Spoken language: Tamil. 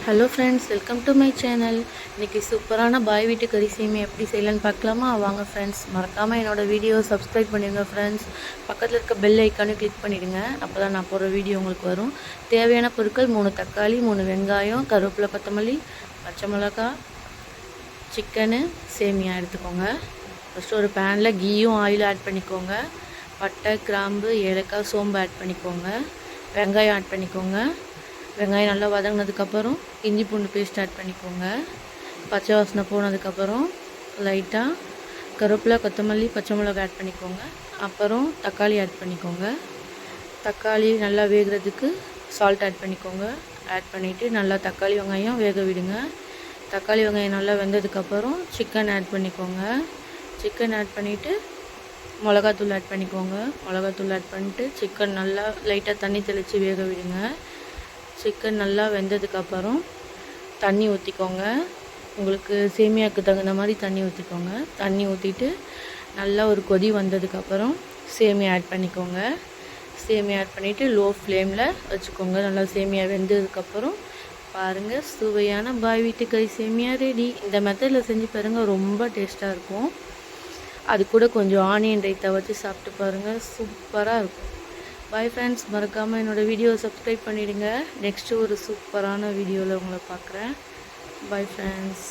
Hello friends, welcome to my channel. இன்றைக்கி சூப்பரான பாய் வீட்டு கறி சேமியா எப்படி செய்யலான்னு பார்க்கலாமா? வாங்க ஃப்ரெண்ட்ஸ், மறக்காமல் என்னோடய வீடியோ சப்ஸ்கிரைப் பண்ணிடுங்க ஃப்ரெண்ட்ஸ். பக்கத்தில் இருக்க பெல் ஐக்கானு கிளிக் பண்ணிவிடுங்க. அப்போ தான் நான் போடுற வீடியோ உங்களுக்கு வரும். தேவையான பொருட்கள் 3 தக்காளி, 3 வெங்காயம், கருவேப்பிலை, கொத்தமல்லி, பச்சை மிளகா, சிக்கனு, சேமியா எடுத்துக்கோங்க. ஃபஸ்ட்டு ஒரு பேனில் கீயும் ஆயிலும் ஆட் பண்ணிக்கோங்க. பட்டை, கிராம்பு, ஏலக்காய், சோம்பு ஆட் பண்ணிக்கோங்க. வெங்காயம் ஆட் பண்ணிக்கோங்க. வெங்காயம் நல்லா வதங்கினதுக்கப்புறம் இஞ்சி பூண்டு பேஸ்ட் ஆட் பண்ணிக்கோங்க. பச்சை வாசனை போனதுக்கப்புறம் லைட்டாக கருவேப்பிலை, கொத்தமல்லி, பச்சை மிளகா ஆட் பண்ணிக்கோங்க. அப்புறம் தக்காளி ஆட் பண்ணிக்கோங்க. தக்காளி நல்லா வேகிறதுக்கு சால்ட் ஆட் பண்ணிக்கோங்க. ஆட் பண்ணிவிட்டு நல்லா தக்காளி வெங்காயம் வேக விடுங்க. தக்காளி வெங்காயம் நல்லா வெந்ததுக்கப்புறம் சிக்கன் ஆட் பண்ணிக்கோங்க. சிக்கன் ஆட் பண்ணிவிட்டு மிளகாத்தூள் ஆட் பண்ணிக்கோங்க. மிளகாத்தூள் ஆட் பண்ணிவிட்டு சிக்கன் நல்லா லைட்டாக தண்ணி தெளித்து வேக விடுங்க. சிக்கன் நல்லா வெந்ததுக்கப்புறம் தண்ணி ஊற்றிக்கோங்க. உங்களுக்கு சேமியாவுக்கு தகுந்த மாதிரி தண்ணி ஊற்றிக்கோங்க. தண்ணி ஊற்றிட்டு நல்லா ஒரு கொதி வந்ததுக்கப்புறம் சேமியா ஆட் பண்ணிக்கோங்க. சேமியா ஆட் பண்ணிவிட்டு லோ ஃப்ளேமில் வச்சுக்கோங்க. நல்லா சேமியா வெந்ததுக்கப்புறம் பாருங்கள், சுவையான பாய் வீட்டு கறி சேமியா ரெடி. இந்த மெத்தடில் செஞ்சு பாருங்கள், ரொம்ப டேஸ்ட்டாக இருக்கும். அது கூட கொஞ்சம் ஆனியன் ரைத்தா வச்சு சாப்பிட்டு பாருங்கள், சூப்பராக இருக்கும். பாய் ஃப்ரெண்ட்ஸ், மறக்காமல் என்னோடய வீடியோவை சப்ஸ்கிரைப் பண்ணிவிடுங்க. நெக்ஸ்ட்டு ஒரு சூப்பரான வீடியோவில் உங்களை பார்க்குறேன். Bye friends.